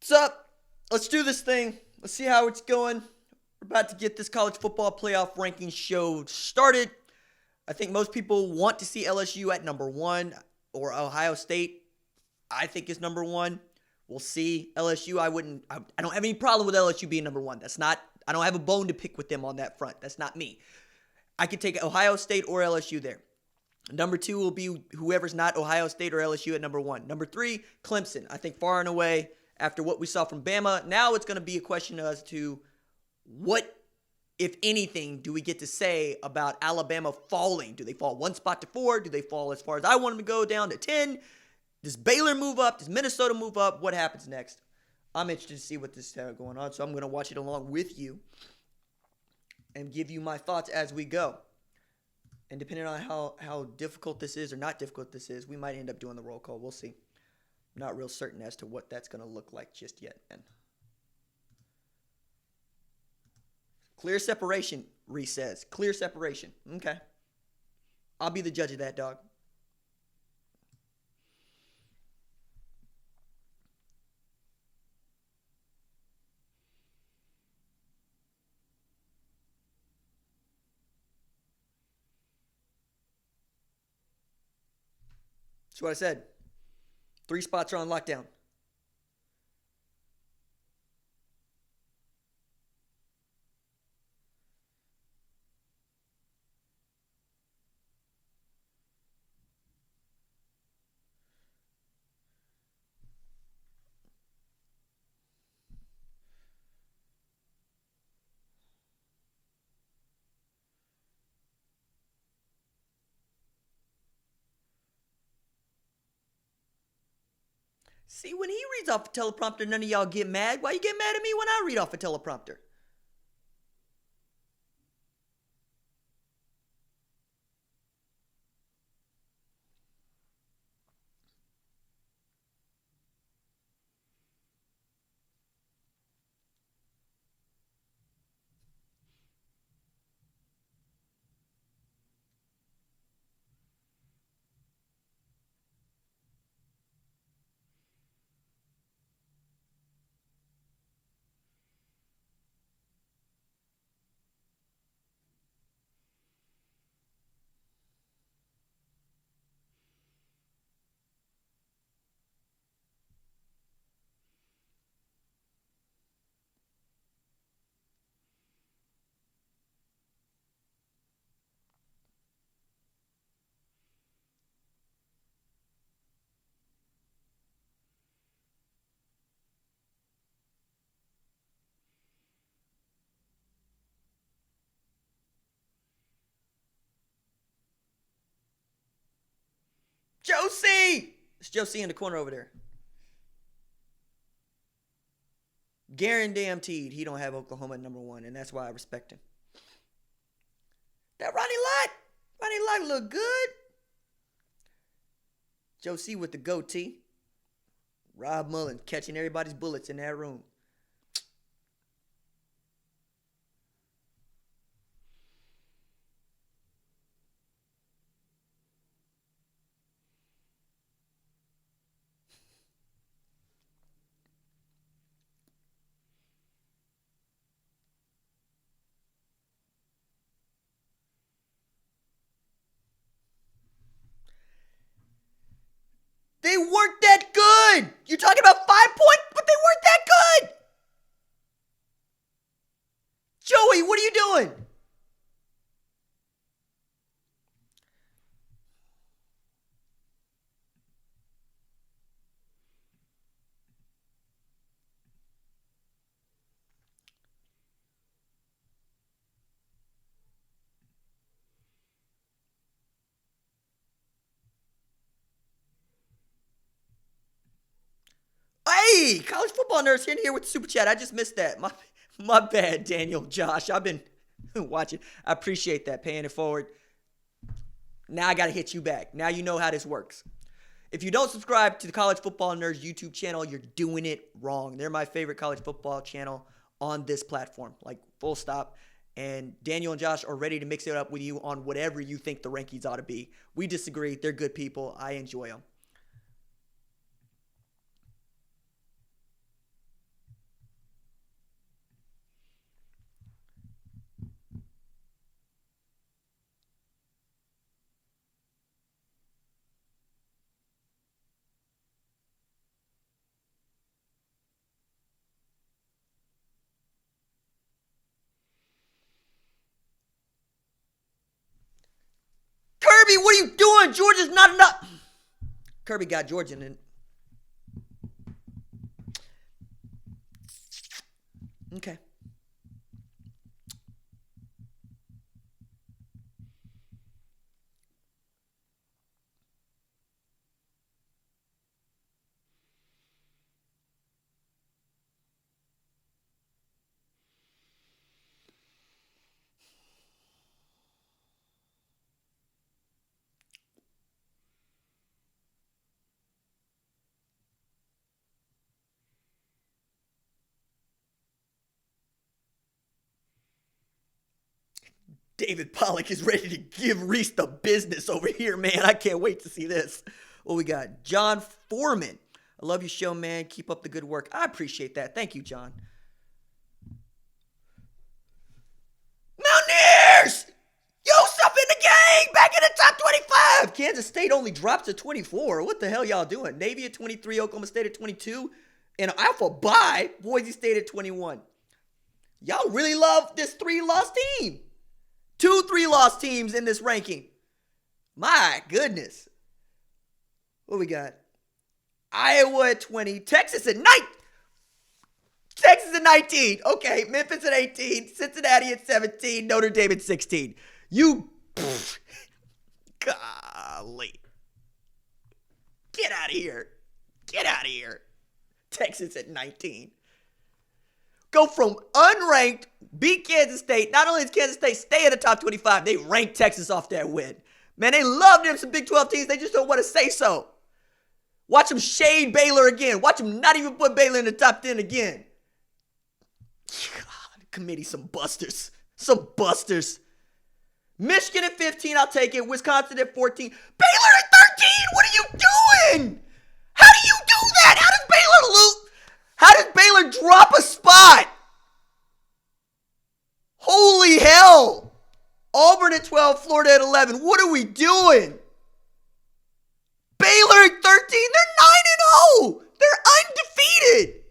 What's up? Let's do this thing. Let's see how it's going. We're about to get this college football playoff ranking show started. I think most people want to see LSU at number one or Ohio State. I think is number one. We'll see. LSU, I don't have any problem with LSU being number one. I don't have a bone to pick with them on that front. That's not me. I could take Ohio State or LSU there. Number two will be whoever's not Ohio State or LSU at number one. Number three, Clemson. I think far and away, after what we saw from Bama, now it's going to be a question as to what, if anything, do we get to say about Alabama falling? Do they fall one spot to 4? Do they fall as far as I want them to go, down to 10? Does Baylor move up? Does Minnesota move up? What happens next? I'm interested to see what this is going on, so I'm going to watch it along with you and give you my thoughts as we go. And depending on how difficult this is or not difficult this is, we might end up doing the roll call. We'll see. I'm not real certain as to what that's going to look like just yet, man. Clear separation, Reese says. Clear separation. Okay. I'll be the judge of that, dog. That's what I said. 3 spots are on lockdown. See, when he reads off a teleprompter, none of y'all get mad. Why you get mad at me when I read off a teleprompter? Josie! It's Josie in the corner over there. Guaranteed he don't have Oklahoma at number one, and that's why I respect him. That Ronnie Lott look good. Josie with the goatee. Rob Mullen catching everybody's bullets in that room. They weren't that good. You're talking about 5 points, but they weren't that good. Joey, what are you doing? Hey, college football nerds in here with the super chat. I just missed that. My bad, Daniel, Josh. I've been watching. I appreciate that, paying it forward. Now I got to hit you back. Now you know how this works. If you don't subscribe to the College Football Nerds YouTube channel, you're doing it wrong. They're my favorite college football channel on this platform, like full stop. And Daniel and Josh are ready to mix it up with you on whatever you think the rankings ought to be. We disagree. They're good people. I enjoy them. Kirby, what are you doing? Georgia's not enough. Kirby got Georgia in. Okay. David Pollock is ready to give Reese the business over here, man. I can't wait to see this. What we got? John Foreman. I love your show, man. Keep up the good work. I appreciate that. Thank you, John. Mountaineers! Yosef in the game! Back in the top 25! Kansas State only drops to 24. What the hell y'all doing? Navy at 23, Oklahoma State at 22, and Alpha bye, Boise State at 21. Y'all really love this 3-loss team. 2 3-loss teams in this ranking. My goodness. What we got? Iowa at 20. Texas at 9. Texas at 19. Okay, Memphis at 18. Cincinnati at 17. Notre Dame at 16. Golly. Get out of here. Get out of here. Texas at 19. Go from unranked, beat Kansas State. Not only does Kansas State stay in the top 25, they rank Texas off that win. Man, they love them some Big 12 teams. They just don't want to say so. Watch them shade Baylor again. Watch them not even put Baylor in the top 10 again. God, committee, some busters. Some busters. Michigan at 15, I'll take it. Wisconsin at 14. Baylor at 13, what are you doing? How do you do that? How does Baylor lose? How does Baylor drop a spot? Holy hell. Auburn at 12, Florida at 11. What are we doing? Baylor at 13, they're 9-0. They're undefeated.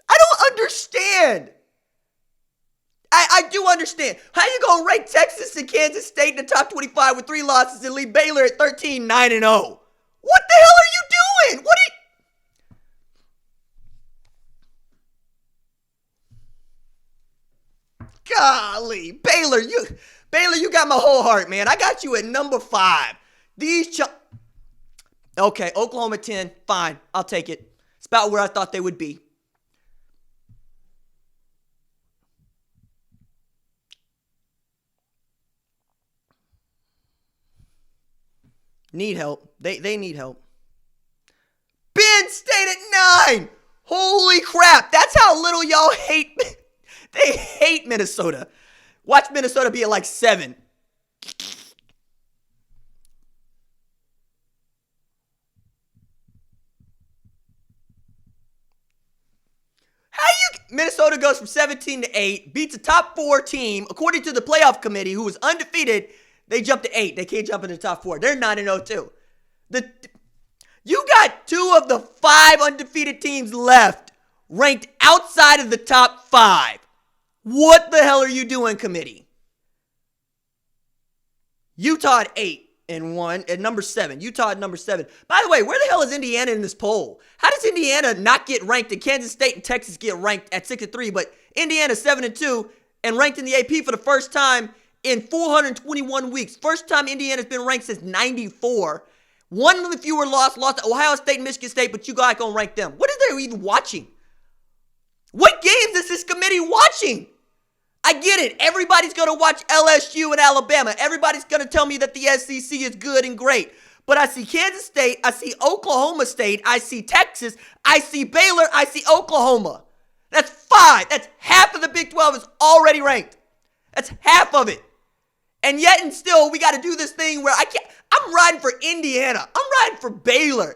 I don't understand. I do understand. How you going to rank Texas and Kansas State in the top 25 with 3 losses and leave Baylor at 13, 9-0? What the hell are you doing? Golly, Baylor, you got my whole heart, man. I got you at number 5. Okay, Oklahoma 10, fine, I'll take it. It's about where I thought they would be. Need help. They need help. Penn State at 9. Holy crap. That's how little y'all hate. They hate Minnesota. Watch Minnesota be at like 7. Minnesota goes from 17 to 8, beats a top 4 team. According to the playoff committee, who was undefeated, they jumped to 8. They can't jump into the top 4. They're 9-0 too. You got 2 of the 5 undefeated teams left ranked outside of the top 5. What the hell are you doing, committee? Utah at 8-1 at number 7. Utah at number 7. By the way, where the hell is Indiana in this poll? How does Indiana not get ranked and Kansas State and Texas get ranked at 6-3, but Indiana 7-2 and ranked in the AP for the first time in 421 weeks. First time Indiana's been ranked since 94. One of the fewer lost to Ohio State and Michigan State, but you guys gonna rank them. What is they even watching? What games is this committee watching? I get it. Everybody's going to watch LSU and Alabama. Everybody's going to tell me that the SEC is good and great. But I see Kansas State. I see Oklahoma State. I see Texas. I see Baylor. I see Oklahoma. That's 5. That's half of the Big 12 is already ranked. That's half of it. And yet and still, we got to do this thing where I'm riding for Indiana. I'm riding for Baylor.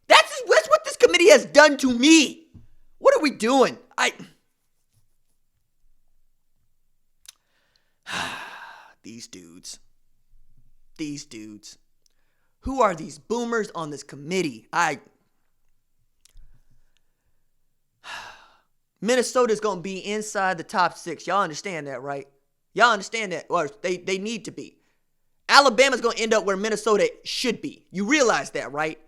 That's what this committee has done to me. What are we doing? These dudes. Who are these boomers on this committee? Minnesota's going to be inside the top 6. Y'all understand that, right? Y'all understand that? Or they need to be. Alabama's going to end up where Minnesota should be. You realize that, right?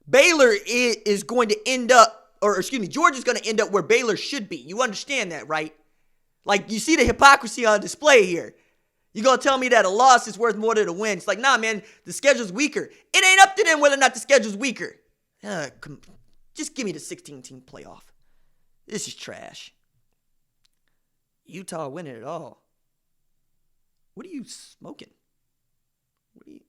Baylor is going to end up, or excuse me, Georgia's going to end up where Baylor should be. You understand that, right? Like, you see the hypocrisy on display here. You going to tell me that a loss is worth more than a win? It's like, nah, man, the schedule's weaker. It ain't up to them whether or not the schedule's weaker. Just give me the 16-team playoff. This is trash. Utah winning it all. What are you smoking? What are you...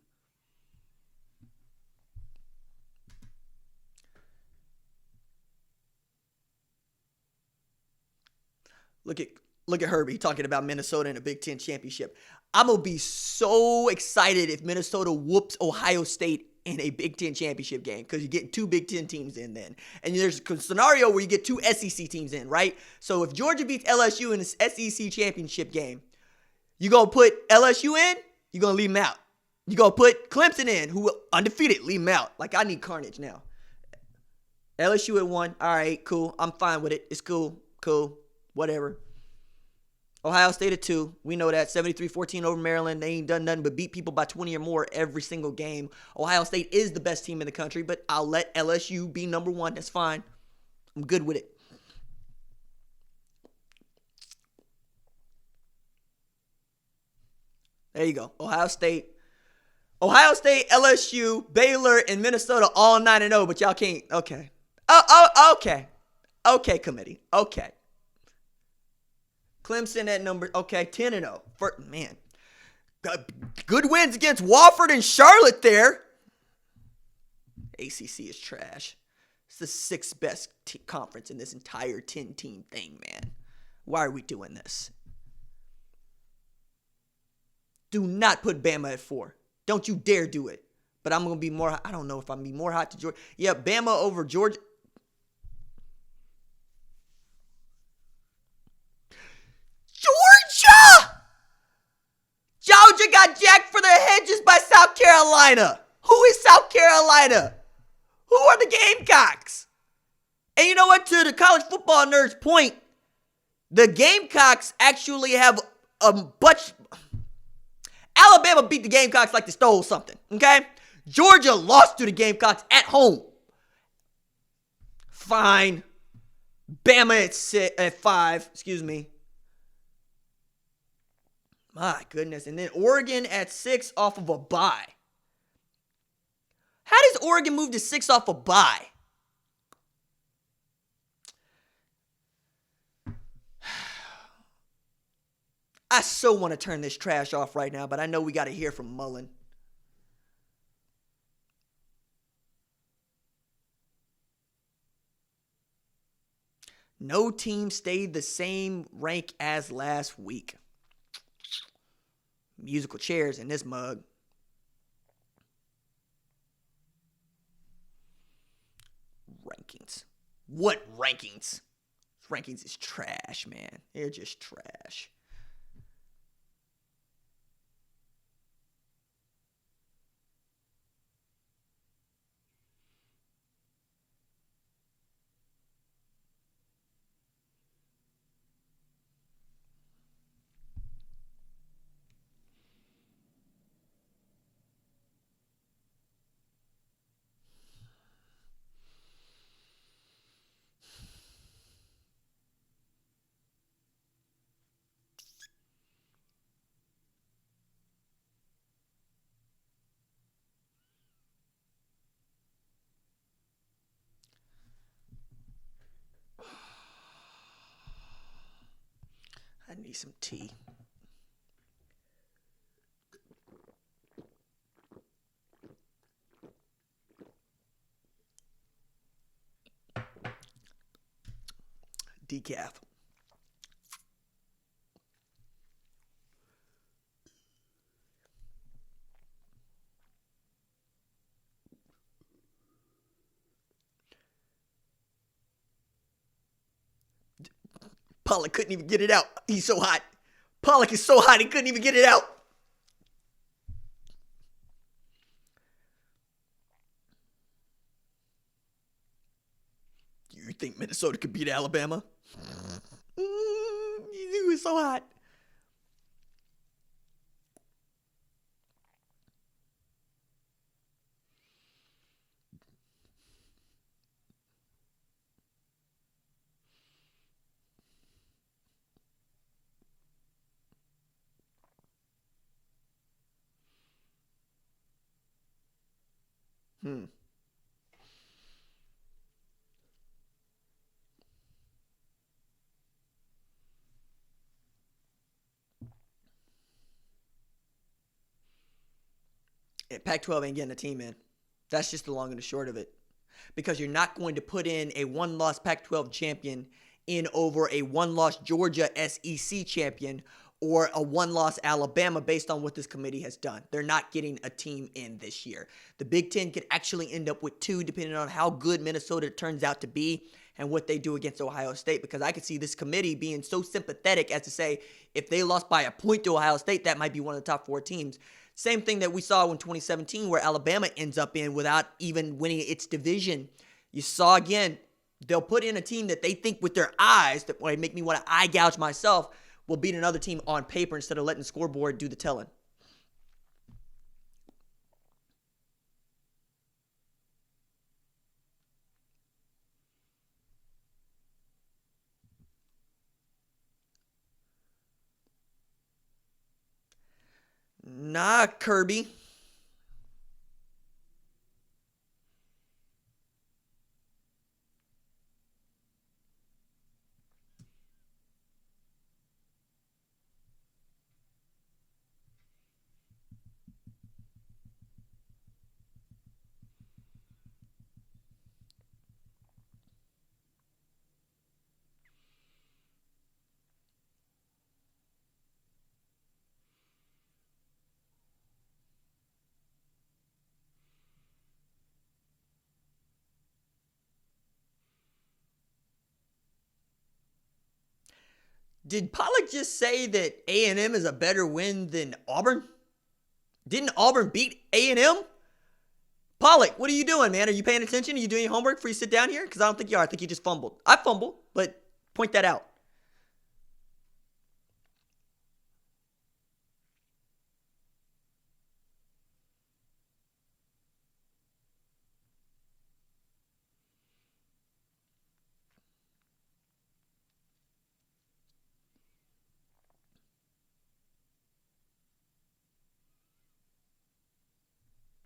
Look at Herbie talking about Minnesota in a Big Ten championship. I'm going to be so excited if Minnesota whoops Ohio State in a Big Ten championship game because you get two Big Ten teams in then. And there's a scenario where you get two SEC teams in, right? So if Georgia beats LSU in this SEC championship game, you going to put LSU in, you're going to leave them out. You going to put Clemson in, who undefeated, leave them out. Like, I need carnage now. LSU at 1. All right, cool. I'm fine with it. It's cool. Whatever. Ohio State at 2. We know that. 73-14 over Maryland. They ain't done nothing but beat people by 20 or more every single game. Ohio State is the best team in the country, but I'll let LSU be number 1. That's fine. I'm good with it. There you go. Ohio State, LSU, Baylor, and Minnesota all 9-0, but y'all can't. Okay. Okay. Okay, committee. Okay. Clemson at number, 10-0. Man, good wins against Wofford and Charlotte there. ACC is trash. It's the 6th best conference in this entire 10-team thing, man. Why are we doing this? Do not put Bama at 4. Don't you dare do it. But I'm going to be more, I don't know if I'm going to be more hot to Georgia. Yeah, Bama over Georgia. Georgia got jacked for their hedges by South Carolina. Who is South Carolina? Who are the Gamecocks? And you know what? To the college football nerds' point, the Gamecocks actually have a bunch. Alabama beat the Gamecocks like they stole something, okay? Georgia lost to the Gamecocks at home. Fine. Bama at 5, excuse me. My goodness. And then Oregon at 6 off of a bye. How does Oregon move to 6 off a bye? I so want to turn this trash off right now, but I know we got to hear from Mullen. No team stayed the same rank as last week. Musical chairs in this mug. Rankings. What rankings? Rankings is trash, man. They're just trash. I need some tea. Decaf. Pollock couldn't even get it out. He's so hot. Pollock is so hot he couldn't even get it out. You think Minnesota could beat Alabama? He was so hot. Hmm. Pac-12 ain't getting a team in. That's just the long and the short of it. Because you're not going to put in a one-loss Pac-12 champion in over a one-loss Georgia SEC champion or a one-loss Alabama based on what this committee has done. They're not getting a team in this year. The Big Ten could actually end up with two depending on how good Minnesota turns out to be and what they do against Ohio State, because I could see this committee being so sympathetic as to say if they lost by a point to Ohio State, that might be one of the top four teams. Same thing that we saw in 2017 where Alabama ends up in without even winning its division. You saw again, they'll put in a team that they think with their eyes, that might make me want to eye gouge myself, will beat another team on paper instead of letting the scoreboard do the telling. Nah, Kirby. Did Pollock just say that A&M is a better win than Auburn? Didn't Auburn beat A&M? Pollock, what are you doing, man? Are you paying attention? Are you doing your homework before you sit down here? Because I don't think you are. I think you just fumbled. I fumbled, but point that out.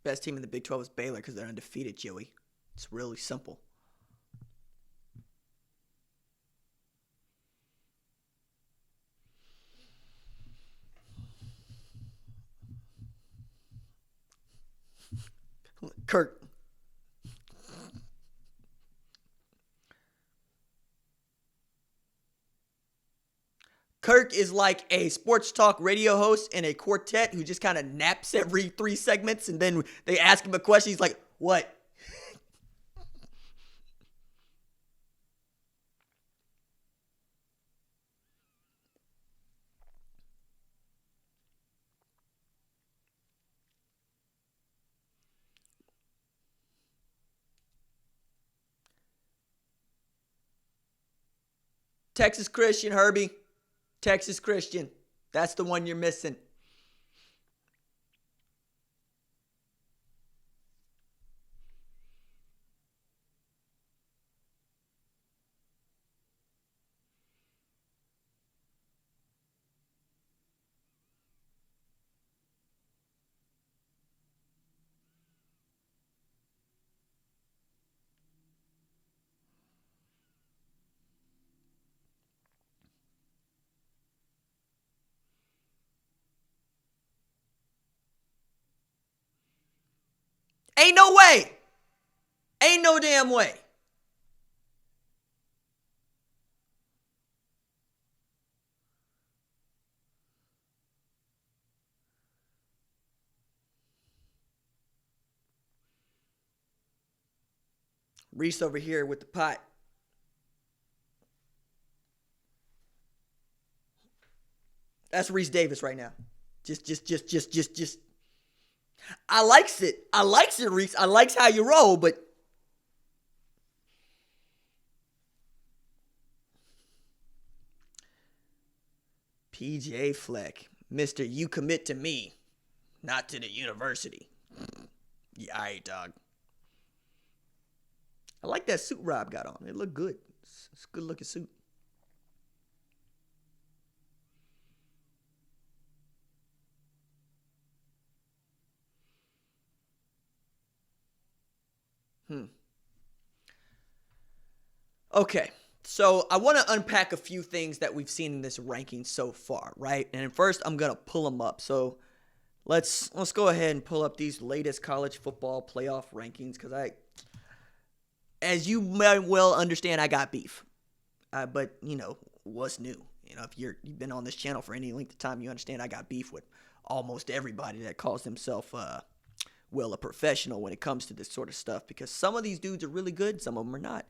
Best team in the Big 12 is Baylor because they're undefeated, Joey. It's really simple. Kirk. Kirk is like a sports talk radio host in a quartet who just kind of naps every 3 segments, and then they ask him a question. He's like, what? Texas Christian, Herbie. Texas Christian. That's the one you're missing. Ain't no way. Ain't no damn way. Reese over here with the pot. That's Reese Davis right now. Just. I likes it. I likes it, Reese. I likes how you roll, but PJ Fleck, Mister, you commit to me, not to the university. Yeah, all right, dog. I like that suit Rob got on. It looked good. It's a good looking suit. Okay. So I want to unpack a few things that we've seen in this ranking so far, right? And first, I'm gonna pull them up. So let's go ahead and pull up these latest college football playoff rankings because as you might well understand, I got beef. But what's new? If you've been on this channel for any length of time, you understand I got beef with almost everybody that calls themselves a professional when it comes to this sort of stuff because some of these dudes are really good, some of them are not.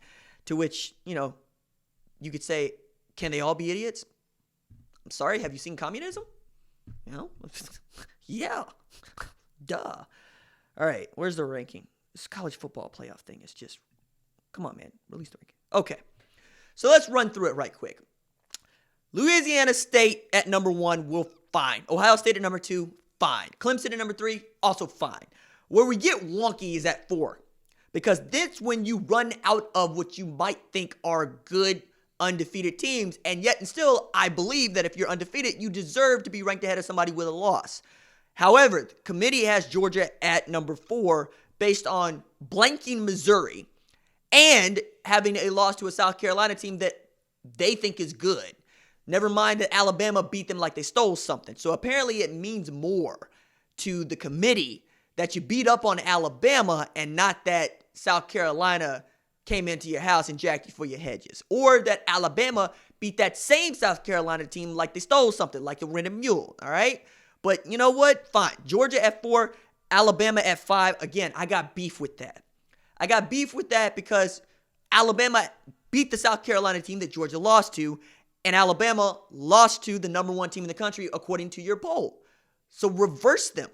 To which you could say, can they all be idiots? I'm sorry, have you seen communism? Yeah. Duh. All right, where's the ranking? This college football playoff thing is just, come on, man, release the ranking. Okay, so let's run through it right quick. Louisiana State at number 1, will fine. Ohio State at number 2, fine. Clemson at number 3, also fine. Where we get wonky is at 4. Because that's when you run out of what you might think are good undefeated teams. And yet and still, I believe that if you're undefeated, you deserve to be ranked ahead of somebody with a loss. However, the committee has Georgia at number 4 based on blanking Missouri and having a loss to a South Carolina team that they think is good. Never mind that Alabama beat them like they stole something. So apparently it means more to the committee that you beat up on Alabama and not that South Carolina came into your house and jacked you for your hedges. Or that Alabama beat that same South Carolina team like they stole something, like the rented mule, all right? But you know what? Fine. Georgia at 4, Alabama at 5. Again, I got beef with that. I got beef with that because Alabama beat the South Carolina team that Georgia lost to, and Alabama lost to the number 1 team in the country according to your poll. So reverse them.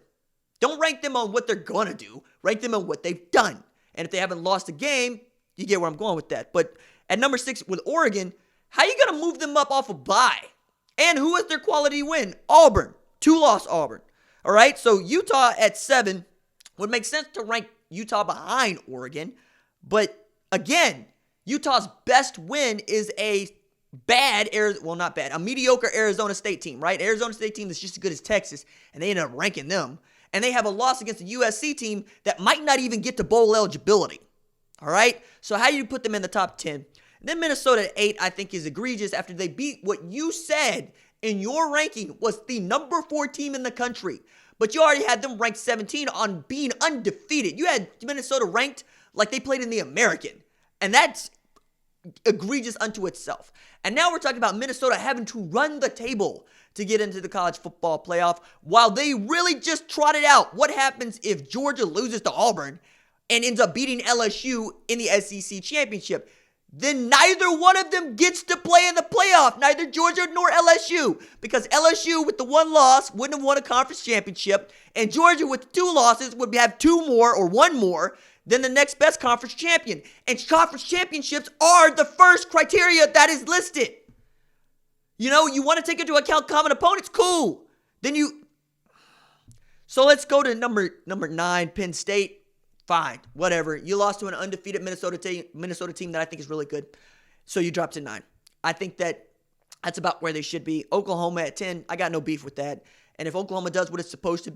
Don't rank them on what they're going to do. Rank them on what they've done. And if they haven't lost a game, you get where I'm going with that. But at number 6 with Oregon, how you going to move them up off a bye? And who is their quality win? Auburn. 2-loss Auburn. All right, so Utah at 7 would make sense to rank Utah behind Oregon. But again, Utah's best win is a mediocre Arizona State team, right? Arizona State team is just as good as Texas, and they ended up ranking them. And they have a loss against a USC team that might not even get to bowl eligibility. All right? So how do you put them in the top 10? And then Minnesota at 8, I think, is egregious after they beat what you said in your ranking was the number 4 team in the country. But you already had them ranked 17 on being undefeated. You had Minnesota ranked like they played in the American. And that's egregious unto itself. And now we're talking about Minnesota having to run the table to get into the college football playoff while they really just trotted out what happens if Georgia loses to Auburn and ends up beating LSU in the SEC championship. Then neither one of them gets to play in the playoff, neither Georgia nor LSU, because LSU with the 1 loss wouldn't have won a conference championship, and Georgia with the 2 losses would have 2 more or 1 more than the next best conference champion. And conference championships are the first criteria that is listed. You want to take into account common opponents? Cool. So let's go to number 9, Penn State. Fine, whatever. You lost to an undefeated Minnesota team that I think is really good. So you dropped to 9. I think that's about where they should be. Oklahoma at 10. I got no beef with that. And if Oklahoma does what it's supposed to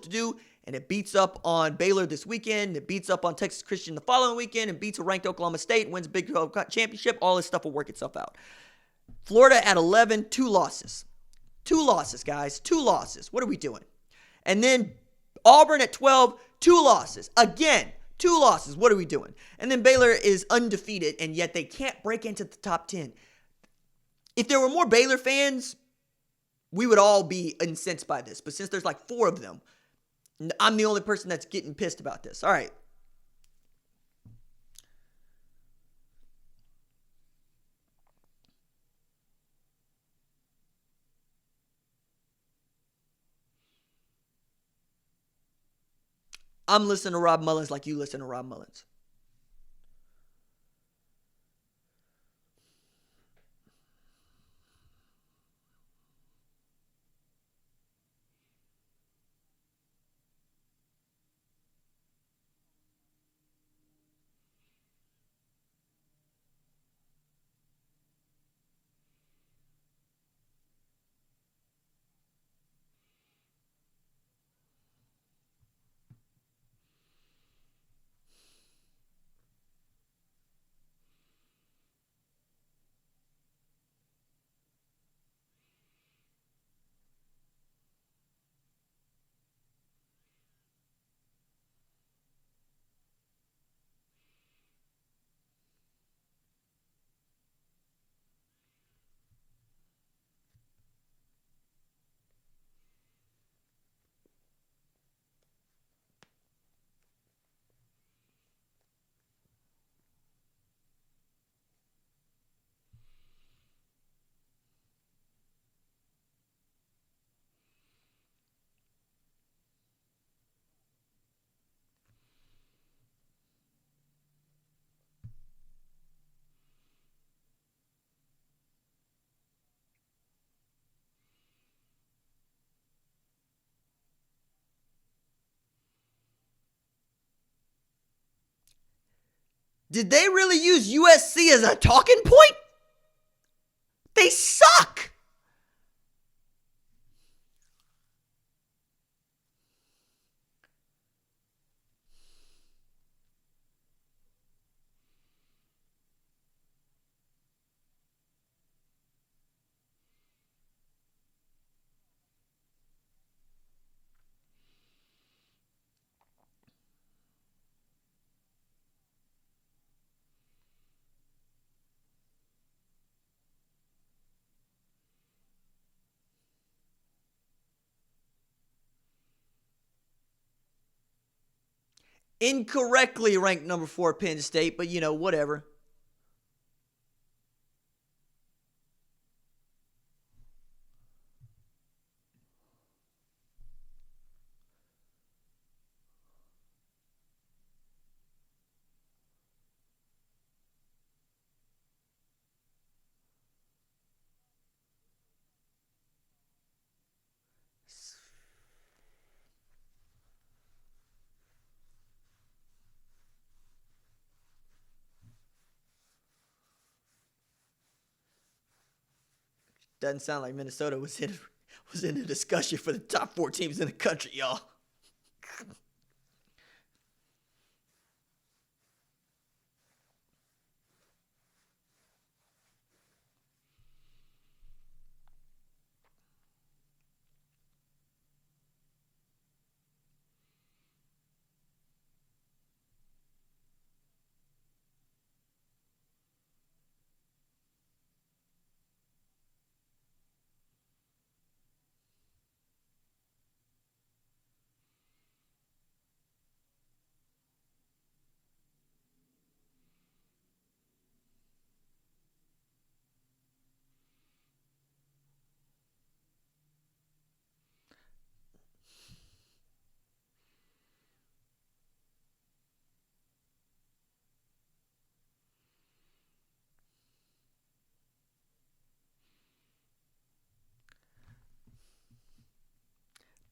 do, and it beats up on Baylor this weekend, it beats up on Texas Christian the following weekend, and beats a ranked Oklahoma State, wins a Big 12 championship, all this stuff will work itself out. Florida at 11, 2 losses. 2 losses, guys. 2 losses. What are we doing? And then Auburn at 12, 2 losses. Again, 2 losses. What are we doing? And then Baylor is undefeated, and yet they can't break into the top 10. If there were more Baylor fans, we would all be incensed by this. But since there's like 4 of them, I'm the only person that's getting pissed about this. All right. I'm listening to Rob Mullins like you listen to Rob Mullins. Did they really use USC as a talking point? They suck. Incorrectly ranked number 4 Penn State, but whatever. Doesn't sound like Minnesota was in a discussion for the top 4 teams in the country, y'all.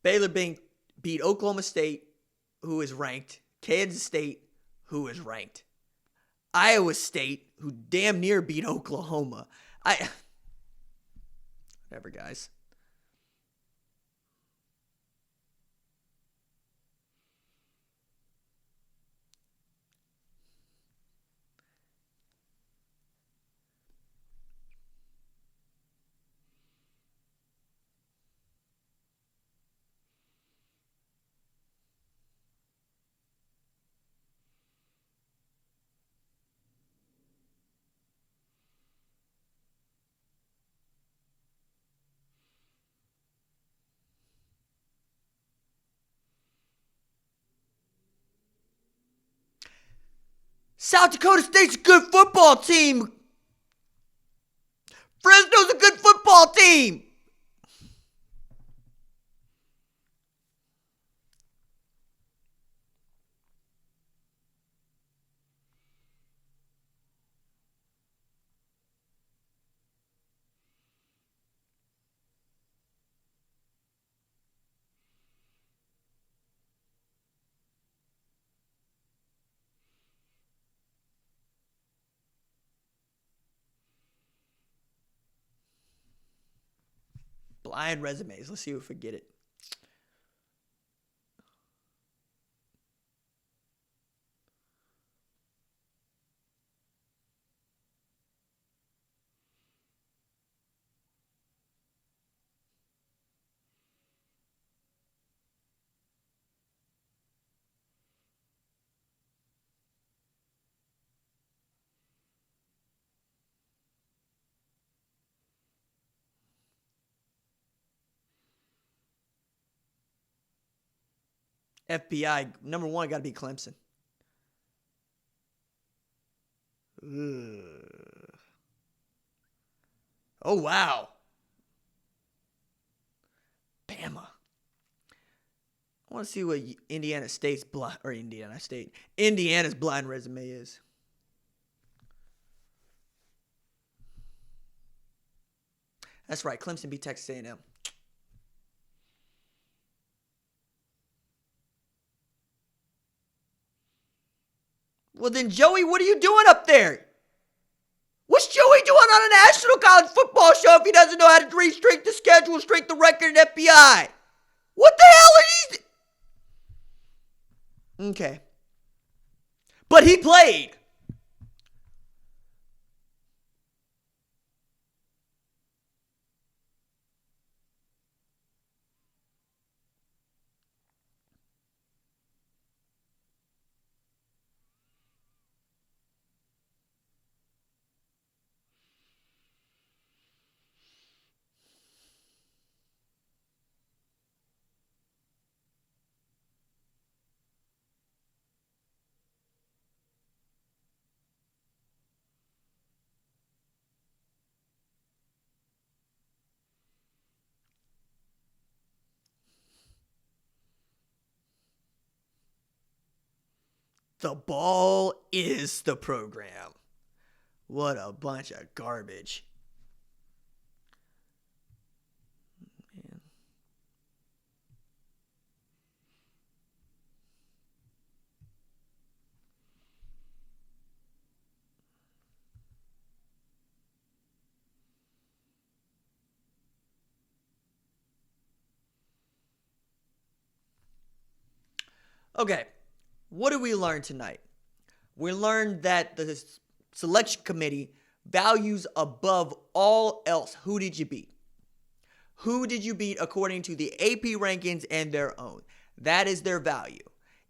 Baylor beat Oklahoma State, who is ranked. Kansas State, who is ranked. Iowa State, who damn near beat Oklahoma. Whatever, guys. South Dakota State's a good football team. Fresno's a good football team. Blind resumes. Let's see if we get it. FBI, number 1 got to be Clemson. Ugh. Oh, wow. Bama. I want to see what Indiana's blind resume is. That's right. Clemson beat Texas A&M. Well, then, Joey, what are you doing up there? What's Joey doing on a national college football show if he doesn't know how to read strength the schedule, strength the record, and FBI? What the hell are you? Okay. But he played. The ball is the program. What a bunch of garbage. Man. Okay. What did we learn tonight? We learned that the selection committee values above all else. Who did you beat? Who did you beat according to the AP rankings and their own? That is their value.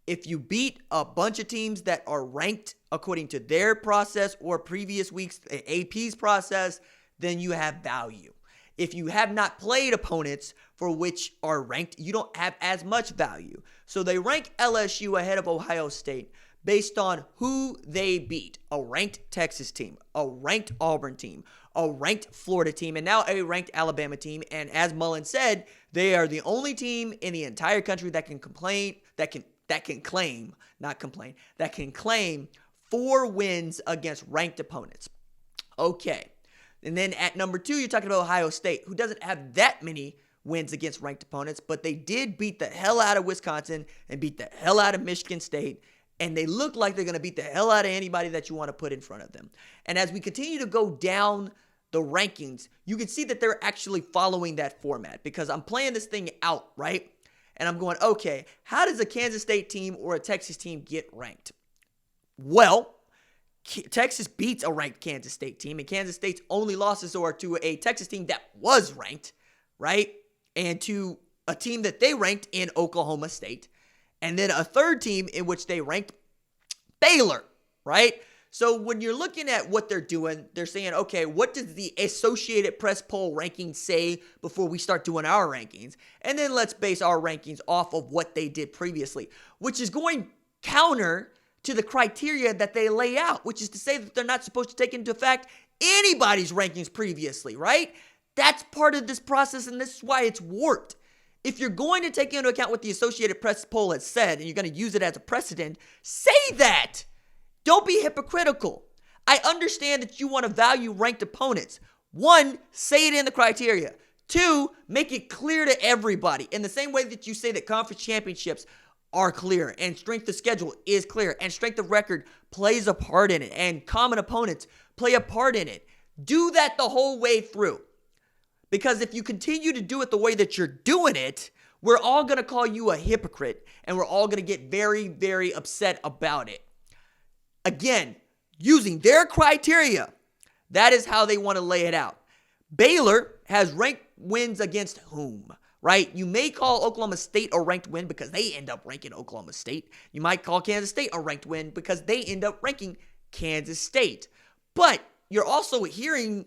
If you beat a bunch of teams that are ranked according to their process or previous week's AP's process, then you have value. If you have not played opponents for which are ranked, you don't have as much value. So they rank LSU ahead of Ohio State based on who they beat. A ranked Texas team, a ranked Auburn team, a ranked Florida team, and now a ranked Alabama team. And as Mullen said, they are the only team in the entire country that can claim 4 wins against ranked opponents. Okay. And then at number 2, you're talking about Ohio State, who doesn't have that many wins against ranked opponents, but they did beat the hell out of Wisconsin and beat the hell out of Michigan State, and they look like they're going to beat the hell out of anybody that you want to put in front of them. And as we continue to go down the rankings, you can see that they're actually following that format, because I'm playing this thing out, right? And I'm going, okay, how does a Kansas State team or a Texas team get ranked? Well, Texas beats a ranked Kansas State team, and Kansas State's only losses are to a Texas team that was ranked, right? And to a team that they ranked in Oklahoma State. And then a third team in which they ranked Baylor, right? So when you're looking at what they're doing, they're saying, okay, what does the Associated Press poll ranking say before we start doing our rankings? And then let's base our rankings off of what they did previously, which is going counter to the criteria that they lay out, which is to say that they're not supposed to take into effect anybody's rankings previously, right? That's part of this process, and this is why it's warped. If you're going to take into account what the Associated Press poll has said, and you're going to use it as a precedent, say that. Don't be hypocritical. I understand that you want to value ranked opponents. 1, say it in the criteria. 2, make it clear to everybody. In the same way that you say that conference championships are clear, and strength of schedule is clear, and strength of record plays a part in it, and common opponents play a part in it. Do that the whole way through. Because if you continue to do it the way that you're doing it, we're all going to call you a hypocrite, and we're all going to get very, very upset about it. Again, using their criteria, that is how they want to lay it out. Baylor has ranked wins against whom? Right? You may call Oklahoma State a ranked win because they end up ranking Oklahoma State. You might call Kansas State a ranked win because they end up ranking Kansas State. But you're also hearing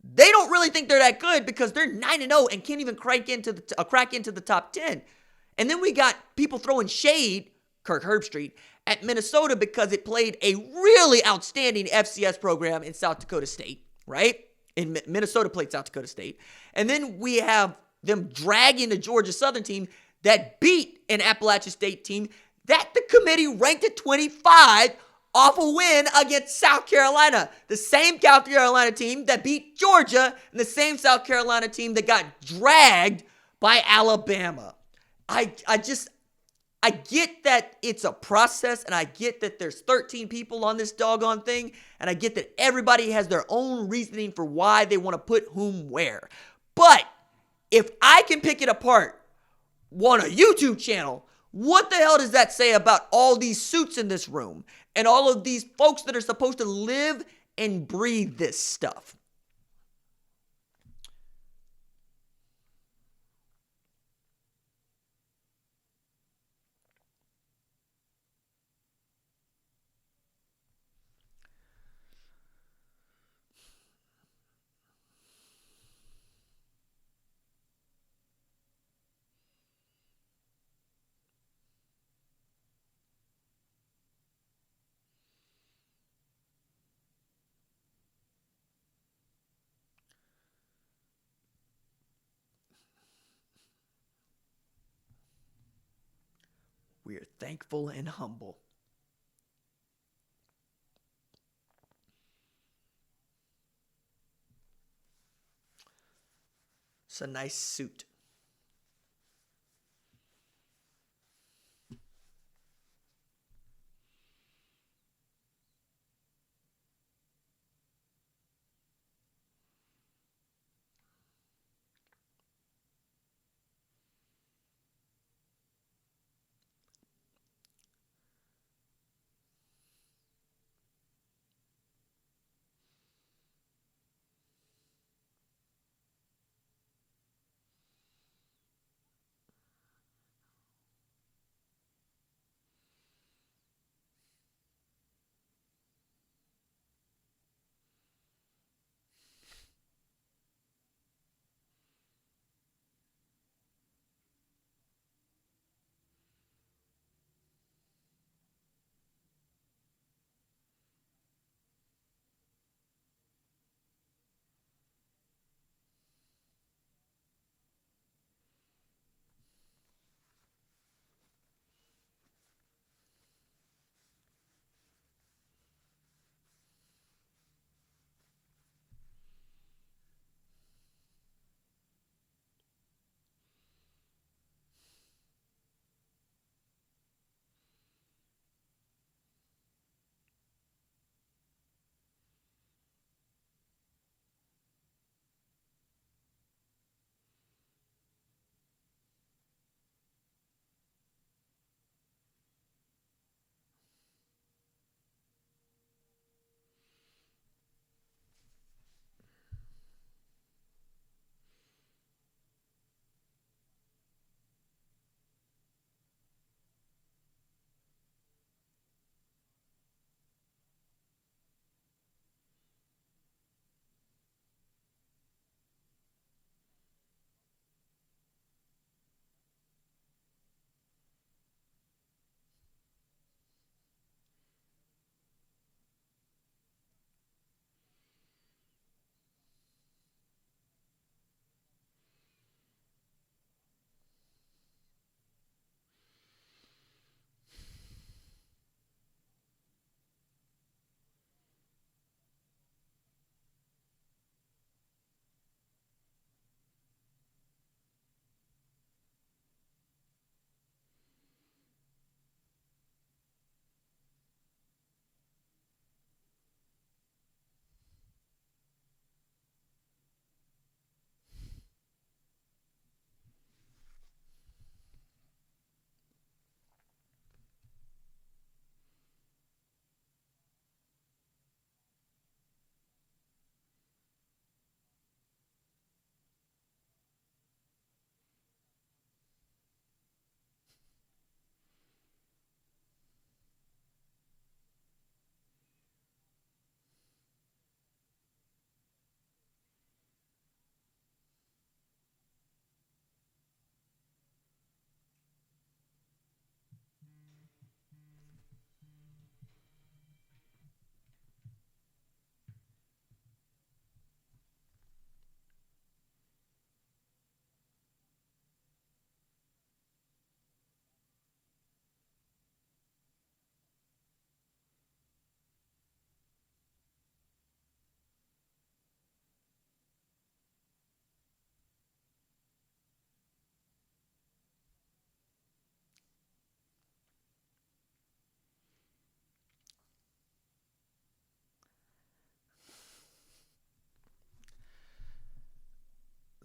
they don't really think they're that good because they're 9-0 and can't even crack into the top 10. And then we got people throwing shade, Kirk Herbstreit, at Minnesota because it played a really outstanding FCS program in South Dakota State, right? And Minnesota played South Dakota State. And then we have them dragging the Georgia Southern team that beat an Appalachian State team that the committee ranked at 25 off a win against South Carolina. The same South Carolina team that beat Georgia and the same South Carolina team that got dragged by Alabama. I I get that it's a process, and I get that there's 13 people on this doggone thing, and I get that everybody has their own reasoning for why they want to put whom where. But if I can pick it apart on a YouTube channel, what the hell does that say about all these suits in this room and all of these folks that are supposed to live and breathe this stuff? We are thankful and humble. It's a nice suit.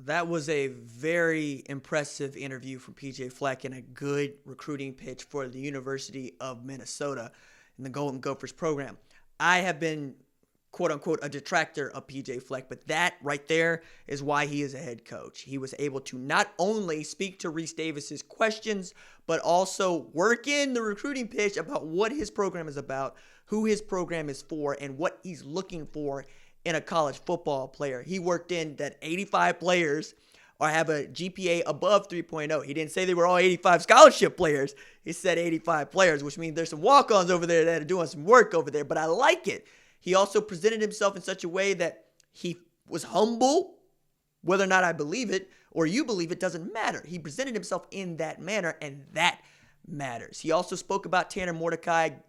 That was a very impressive interview from PJ Fleck and a good recruiting pitch for the University of Minnesota in the Golden Gophers program. I have been, quote unquote, a detractor of PJ Fleck, but that right there is why he is a head coach. He was able to not only speak to Reese Davis's questions, but also work in the recruiting pitch about what his program is about, who his program is for, and what he's looking for in a college football player. He worked in that 85 players or have a GPA above 3.0. He didn't say they were all 85 scholarship players. He said 85 players, which means there's some walk-ons over there that are doing some work over there, but I like it. He also presented himself in such a way that he was humble. Whether or not I believe it or you believe it doesn't matter. He presented himself in that manner, and that matters. He also spoke about Tanner Morgan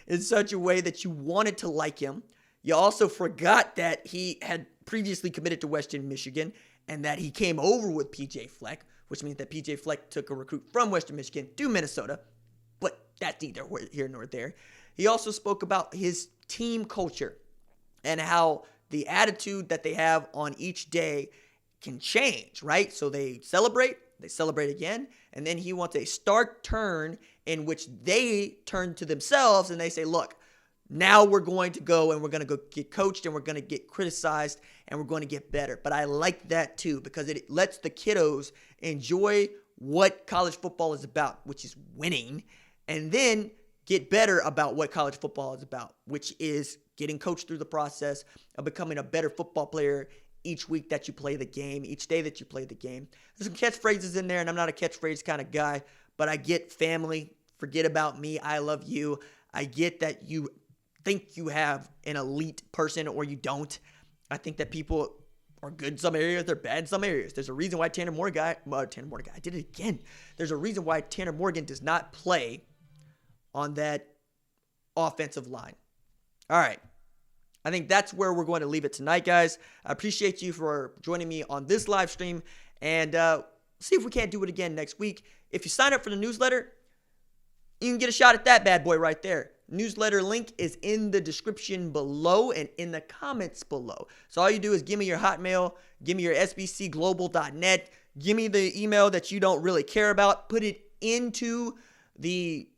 in such a way that you wanted to like him. You also forgot that he had previously committed to Western Michigan and that he came over with PJ Fleck, which means that PJ Fleck took a recruit from Western Michigan to Minnesota, but that's neither here nor there. He also spoke about his team culture and how the attitude that they have on each day can change, right? So they celebrate again, and then he wants a stark turn in which they turn to themselves and they say, look, now we're going to go and we're going to go get coached and we're going to get criticized and we're going to get better. But I like that too because it lets the kiddos enjoy what college football is about, which is winning, and then get better about what college football is about, which is getting coached through the process of becoming a better football player each week that you play the game, each day that you play the game. There's some catchphrases in there, and I'm not a catchphrase kind of guy, but I get family, forget about me, I love you. I get that you think you have an elite person or you don't. I think that people are good in some areas, they're bad in some areas. There's a reason why Tanner Morgan, I did it again. There's a reason why Tanner Morgan does not play on that offensive line. All right. I think that's where we're going to leave it tonight, guys. I appreciate you for joining me on this live stream, and see if we can't do it again next week. If you sign up for the newsletter, you can get a shot at that bad boy right there. Newsletter link is in the description below and in the comments below. So all you do is give me your Hotmail, give me your sbcglobal.net, give me the email that you don't really care about, put it into the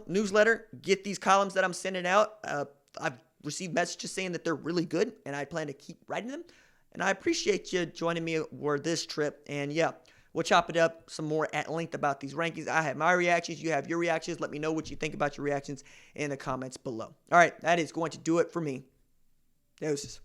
newsletter, get these columns that I'm sending out. I've received messages saying that they're really good, and I plan to keep writing them. And I appreciate you joining me for this trip. And yeah, we'll chop it up some more at length about these rankings. I have my reactions. You have your reactions. Let me know what you think about your reactions in the comments below. All right, that is going to do it for me. Deuces.